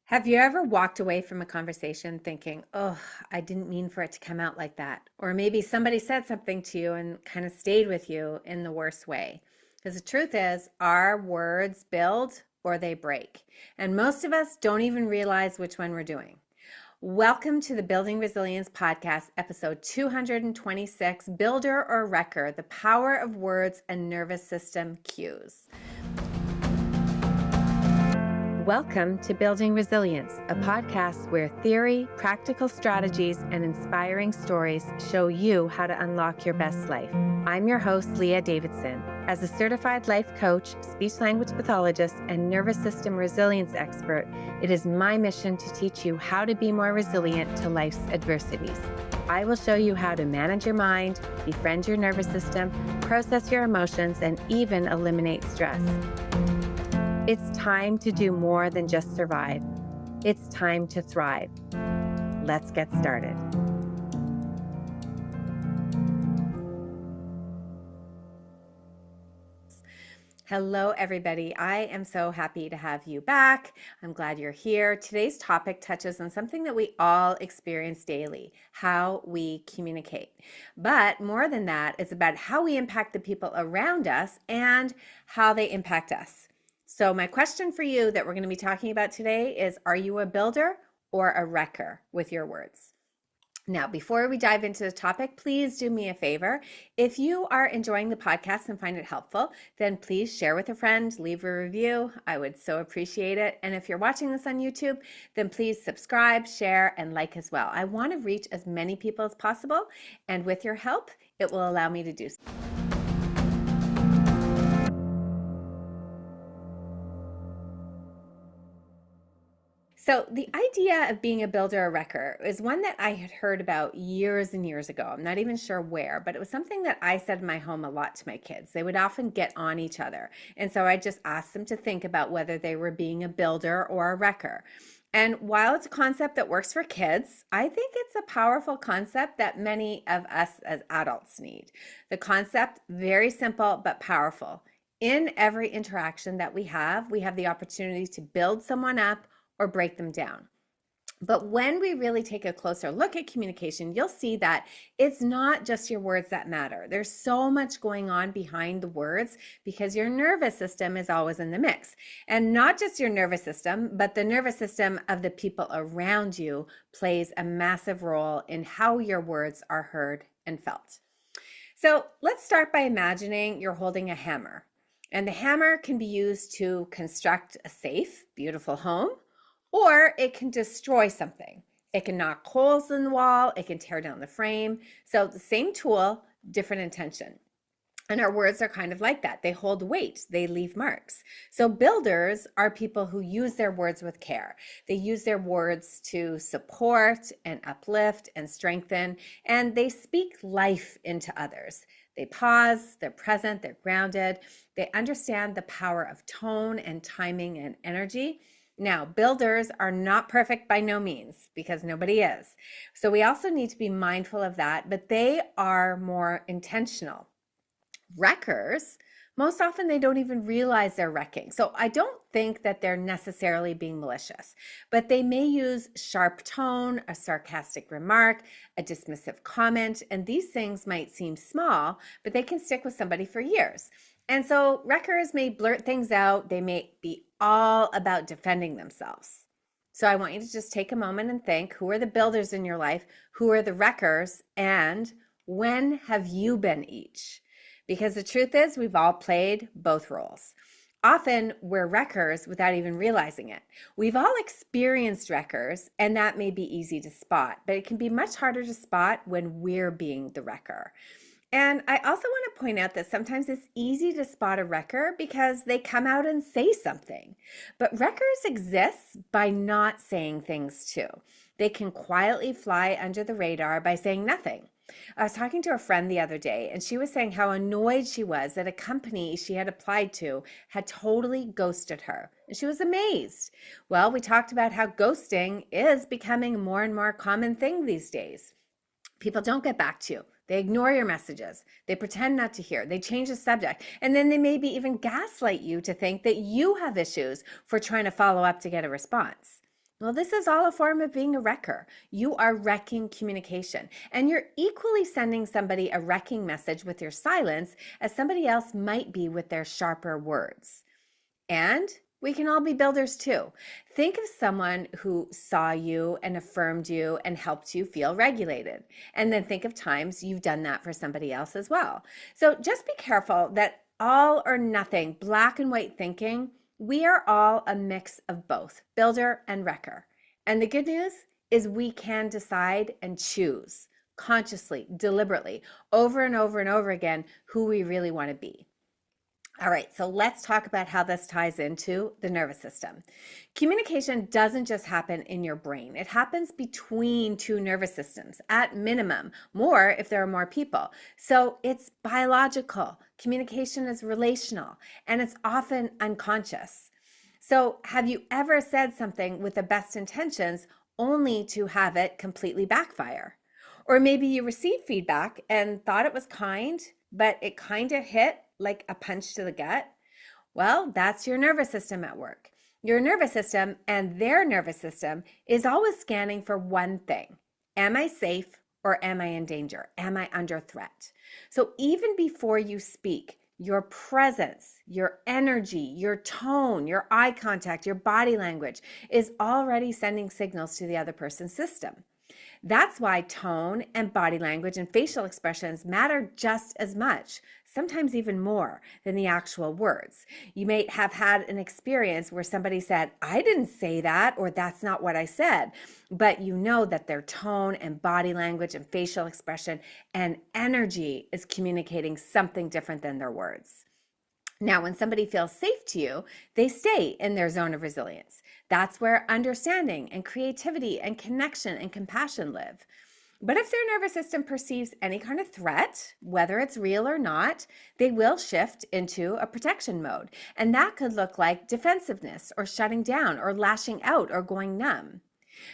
Have you ever walked away from a conversation thinking, oh, I didn't mean for it to come out like that? Or maybe somebody said something to you and kind of stayed with you in the worst way. Because the truth is, our words build or they break. And most of us don't even realize which one we're doing. Welcome to the Building Resilience Podcast, episode 226, Builder or Wrecker, the Power of Words and Nervous System Cues. Welcome to Building Resilience, a podcast where theory, practical strategies, and inspiring stories show you how to unlock your best life. I'm your host, Leah Davidson. As a certified life coach, speech-language pathologist, and nervous system resilience expert, it is my mission to teach you how to be more resilient to life's adversities. I will show you how to manage your mind, befriend your nervous system, process your emotions, and even eliminate stress. It's time to do more than just survive. It's time to thrive. Let's get started. Hello, everybody. I am so happy to have you back. I'm glad you're here. Today's topic touches on something that we all experience daily, how we communicate. But more than that, it's about how we impact the people around us and how they impact us. So my question for you that we're going to be talking about today is, are you a builder or a wrecker with your words? Now, before we dive into the topic, please do me a favor. If you are enjoying the podcast and find it helpful, then please share with a friend, leave a review. I would so appreciate it. And if you're watching this on YouTube, then please subscribe, share, and like as well. I want to reach as many people as possible. And with your help, it will allow me to do so. So the idea of being a builder or wrecker is one that I had heard about years and years ago. I'm not even sure where, but it was something that I said in my home a lot to my kids. They would often get on each other. And so I just asked them to think about whether they were being a builder or a wrecker. And while it's a concept that works for kids, I think it's a powerful concept that many of us as adults need. The concept, very simple but powerful. In every interaction that we have the opportunity to build someone up or break them down. But when we really take a closer look at communication, you'll see that it's not just your words that matter. There's so much going on behind the words because your nervous system is always in the mix. And not just your nervous system, but the nervous system of the people around you plays a massive role in how your words are heard and felt. So let's start by imagining you're holding a hammer. And the hammer can be used to construct a safe, beautiful home, or it can destroy something. It can knock holes in the wall. It can tear down the frame. So the same tool, different intention. And our words are kind of like that. They hold weight. They leave marks. So builders are people who use their words with care. They use their words to support and uplift and strengthen, and they speak life into others. They pause, they're present, they're grounded. They understand the power of tone and timing and energy. Now, builders are not perfect by no means because nobody is. So we also need to be mindful of that, but they are more intentional. Wreckers, most often they don't even realize they're wrecking. So I don't think that they're necessarily being malicious, but they may use sharp tone, a sarcastic remark, a dismissive comment, and these things might seem small, but they can stick with somebody for years. And so wreckers may blurt things out. They may be all about defending themselves. So I want you to just take a moment and think, who are the builders in your life? Who are the wreckers? And when have you been each? Because the truth is, we've all played both roles. Often we're wreckers without even realizing it. We've all experienced wreckers, and that may be easy to spot, but it can be much harder to spot when we're being the wrecker. And I also want to point out that sometimes it's easy to spot a wrecker because they come out and say something. But wreckers exist by not saying things too. They can quietly fly under the radar by saying nothing. I was talking to a friend the other day, and she was saying how annoyed she was that a company she had applied to had totally ghosted her. And she was amazed. Well, we talked about how ghosting is becoming a more and more common thing these days. People don't get back to you. They ignore your messages. They pretend not to hear. They change the subject. And then they maybe even gaslight you to think that you have issues for trying to follow up to get a response. Well, this is all a form of being a wrecker. You are wrecking communication, and you're equally sending somebody a wrecking message with your silence as somebody else might be with their sharper words. And we can all be builders too. Think of someone who saw you and affirmed you and helped you feel regulated. And then think of times you've done that for somebody else as well. So just be careful that all or nothing, black and white thinking, we are all a mix of both, builder and wrecker. And the good news is we can decide and choose consciously, deliberately, over and over and over again who we really want to be. All right, so let's talk about how this ties into the nervous system. Communication doesn't just happen in your brain. It happens between two nervous systems at minimum, more if there are more people. So it's biological. Communication is relational, and it's often unconscious. So have you ever said something with the best intentions only to have it completely backfire? Or maybe you received feedback and thought it was kind, but it kind of hit like a punch to the gut. Well, that's your nervous system at work. Your nervous system and their nervous system is always scanning for one thing. Am I safe or am I in danger? Am I under threat? So even before you speak, your presence, your energy, your tone, your eye contact, your body language is already sending signals to the other person's system. That's why tone and body language and facial expressions matter just as much, sometimes even more than the actual words. You may have had an experience where somebody said, I didn't say that, or that's not what I said, but you know that their tone and body language and facial expression and energy is communicating something different than their words. Now, when somebody feels safe to you, they stay in their zone of resilience. That's where understanding and creativity and connection and compassion live. But if their nervous system perceives any kind of threat, whether it's real or not, they will shift into a protection mode. And that could look like defensiveness or shutting down or lashing out or going numb.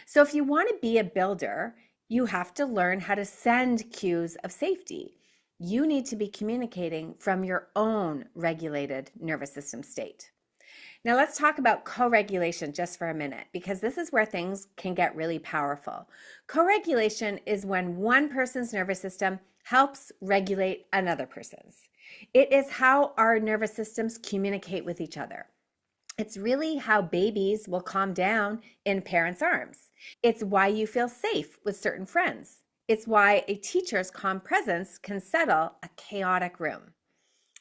So if you want to be a builder, you have to learn how to send cues of safety. You need to be communicating from your own regulated nervous system state. Now let's talk about co-regulation just for a minute, because this is where things can get really powerful. Co-regulation is when one person's nervous system helps regulate another person's. It is how our nervous systems communicate with each other. It's really how babies will calm down in parents' arms. It's why you feel safe with certain friends. It's why a teacher's calm presence can settle a chaotic room.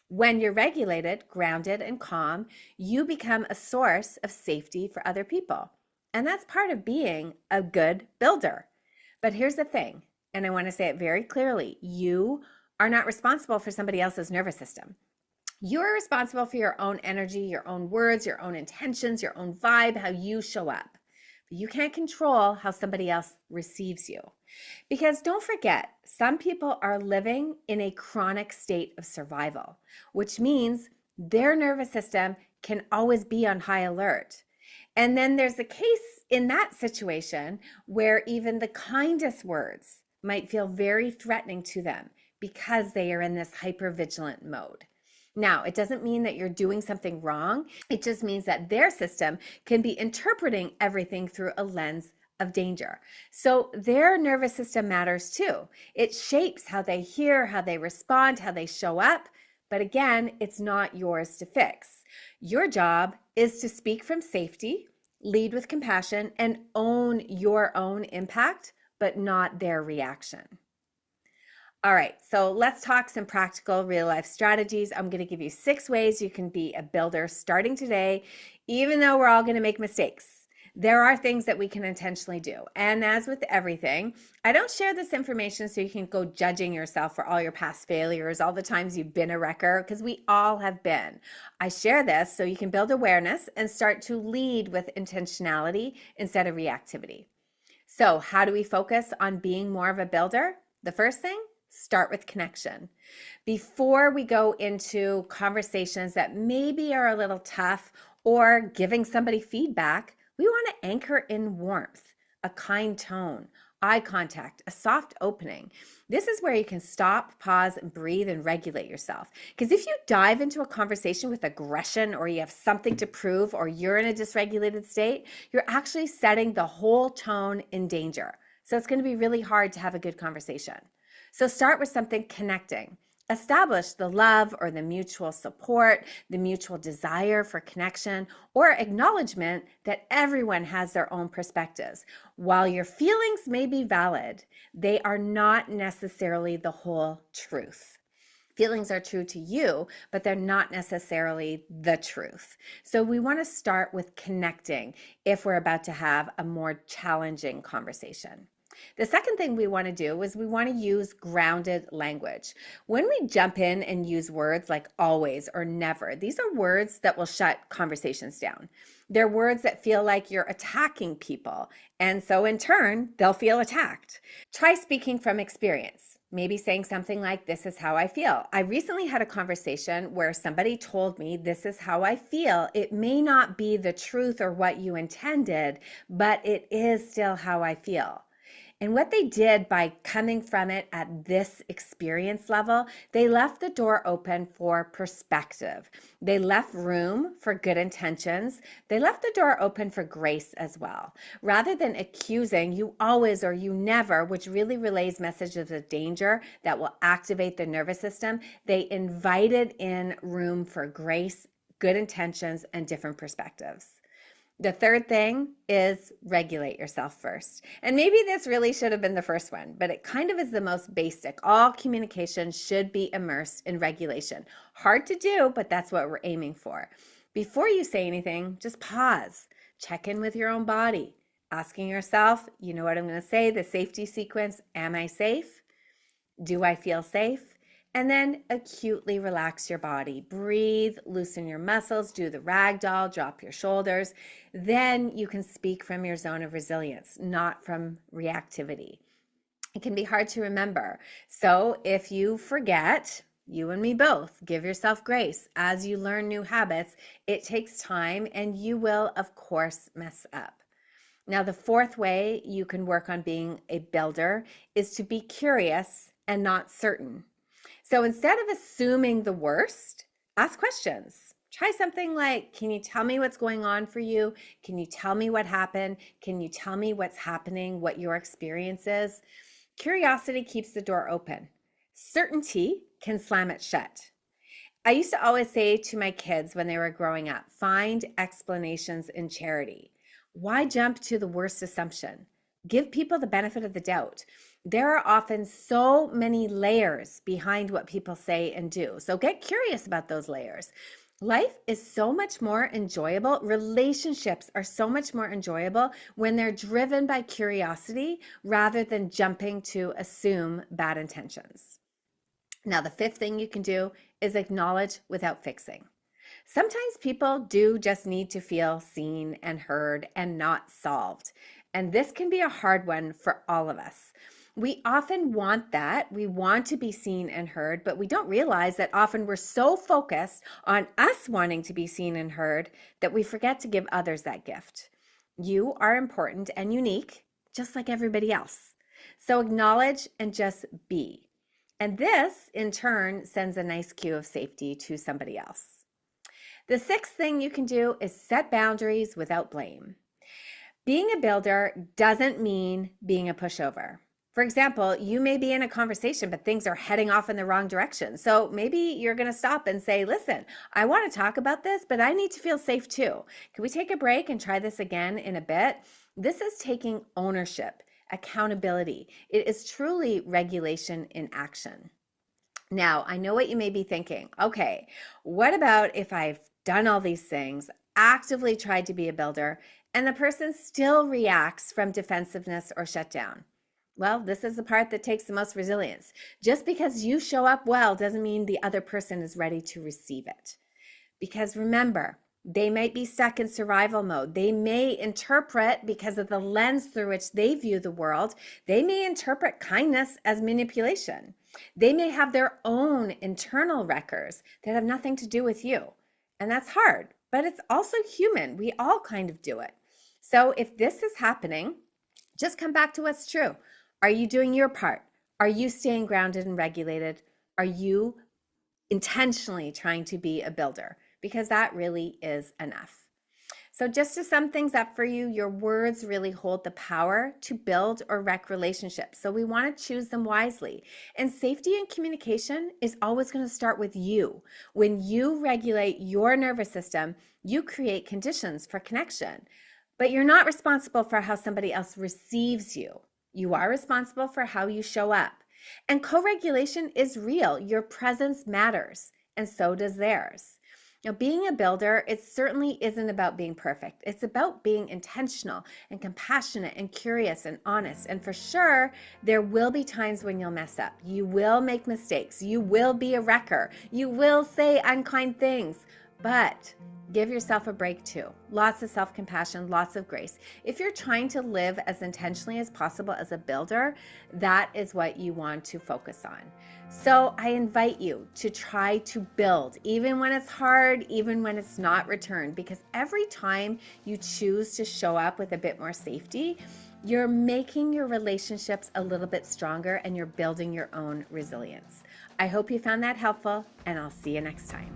When you're regulated, grounded, and calm, you become a source of safety for other people. And that's part of being a good builder. But here's the thing, and I want to say it very clearly, you are not responsible for somebody else's nervous system. You're responsible for your own energy, your own words, your own intentions, your own vibe, how you show up. But you can't control how somebody else receives you. Because don't forget, some people are living in a chronic state of survival, which means their nervous system can always be on high alert. And then there's a case in that situation where even the kindest words might feel very threatening to them because they are in this hypervigilant mode. Now, it doesn't mean that you're doing something wrong. It just means that their system can be interpreting everything through a lens of danger. So their nervous system matters too. It shapes how they hear, how they respond, how they show up. But again, it's not yours to fix. Your job is to speak from safety, lead with compassion, and own your own impact, but not their reaction. All right, so let's talk some practical real life strategies. I'm going to give you 6 ways you can be a builder starting today, even though we're all going to make mistakes. There are things that we can intentionally do. And as with everything, I don't share this information so you can go judging yourself for all your past failures, all the times you've been a wrecker, because we all have been. I share this so you can build awareness and start to lead with intentionality instead of reactivity. So how do we focus on being more of a builder? The first thing, start with connection. Before we go into conversations that maybe are a little tough or giving somebody feedback, we want to anchor in warmth. a kind tone, eye contact, a soft opening. This is where you can stop, pause, and breathe and regulate yourself. Because if you dive into a conversation with aggression, or you have something to prove, or you're in a dysregulated state, you're actually setting the whole tone in danger. So it's going to be really hard to have a good conversation. So start with something connecting. Establish the love or the mutual support, the mutual desire for connection, or acknowledgement that everyone has their own perspectives. While your feelings may be valid, they are not necessarily the whole truth. Feelings are true to you, but they're not necessarily the truth. So we want to start with connecting if we're about to have a more challenging conversation. The second thing we want to do is we want to use grounded language. When we jump in and use words like always or never, these are words that will shut conversations down. They're words that feel like you're attacking people, and so in turn, they'll feel attacked. Try speaking from experience. Maybe saying something like, this is how I feel. I recently had a conversation where somebody told me, this is how I feel. It may not be the truth or what you intended, but it is still how I feel. And what they did by coming from it at this experience level, they left the door open for perspective. They left room for good intentions. They left the door open for grace as well. Rather than accusing you always or you never, which really relays messages of danger that will activate the nervous system, they invited in room for grace, good intentions, and different perspectives. The third thing is regulate yourself first. And maybe this really should have been the first one, but it kind of is the most basic. All communication should be immersed in regulation. Hard to do, but that's what we're aiming for. Before you say anything, just pause. Check in with your own body. Asking yourself, you know what I'm going to say, the safety sequence, am I safe? Do I feel safe? And then acutely relax your body. Breathe, loosen your muscles, do the ragdoll, drop your shoulders. Then you can speak from your zone of resilience, not from reactivity. It can be hard to remember. So if you forget, you and me both, give yourself grace. As you learn new habits, it takes time and you will, of course, mess up. Now, the fourth way you can work on being a builder is to be curious and not certain. So instead of assuming the worst, ask questions. Try something like, can you tell me what's going on for you? Can you tell me what happened? Can you tell me what's happening, what your experience is? Curiosity keeps the door open. Certainty can slam it shut. I used to always say to my kids when they were growing up, find explanations in charity. Why jump to the worst assumption? Give people the benefit of the doubt. There are often so many layers behind what people say and do. So get curious about those layers. Life is so much more enjoyable. Relationships are so much more enjoyable when they're driven by curiosity rather than jumping to assume bad intentions. Now, the fifth thing you can do is acknowledge without fixing. Sometimes people do just need to feel seen and heard and not solved. And this can be a hard one for all of us. We often want that. We want to be seen and heard, but we don't realize that often we're so focused on us wanting to be seen and heard that we forget to give others that gift. You are important and unique, just like everybody else. So acknowledge and just be. And this, in turn, sends a nice cue of safety to somebody else. The sixth thing you can do is set boundaries without blame. Being a builder doesn't mean being a pushover. For example, you may be in a conversation, but things are heading off in the wrong direction. So maybe you're going to stop and say, listen, I want to talk about this, but I need to feel safe too. Can we take a break and try this again in a bit? This is taking ownership, accountability. It is truly regulation in action. Now, I know what you may be thinking. Okay, what about if I've done all these things, actively tried to be a builder, and the person still reacts from defensiveness or shutdown? Well, this is the part that takes the most resilience. Just because you show up well doesn't mean the other person is ready to receive it. Because remember, they might be stuck in survival mode. They may interpret, because of the lens through which they view the world, they may interpret kindness as manipulation. They may have their own internal wreckers that have nothing to do with you. And that's hard, but it's also human. We all kind of do it. So if this is happening, Just come back to what's true. Are you doing your part? Are you staying grounded and regulated? Are you intentionally trying to be a builder? Because that really is enough. So, just to sum things up for you, your words really hold the power to build or wreck relationships. So, we want to choose them wisely. And safety and communication is always going to start with you. When you regulate your nervous system, you create conditions for connection. But you're not responsible for how somebody else receives you. You are responsible for how you show up. And co regulation is real. Your presence matters, and so does theirs. Now, being a builder, it certainly isn't about being perfect. It's about being intentional and compassionate and curious and honest. And for sure, there will be times when you'll mess up. You will make mistakes. You will be a wrecker. You will say unkind things. But give yourself a break too. Lots of self-compassion, lots of grace. If you're trying to live as intentionally as possible as a builder, that is what you want to focus on. So I invite you to try to build, even when it's hard, even when it's not returned, because every time you choose to show up with a bit more safety, you're making your relationships a little bit stronger and you're building your own resilience. I hope you found that helpful, and I'll see you next time.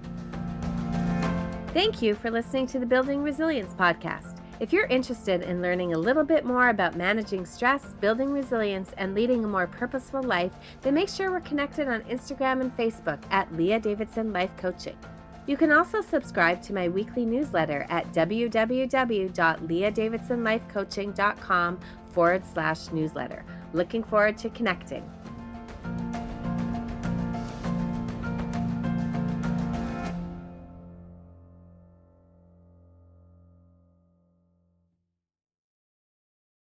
Thank you for listening to the Building Resilience podcast. If you're interested in learning a little bit more about managing stress, building resilience, and leading a more purposeful life, then make sure we're connected on Instagram and Facebook at Leah Davidson Life Coaching. You can also subscribe to my weekly newsletter at www.leahdavidsonlifecoaching.com/newsletter. Looking forward to connecting.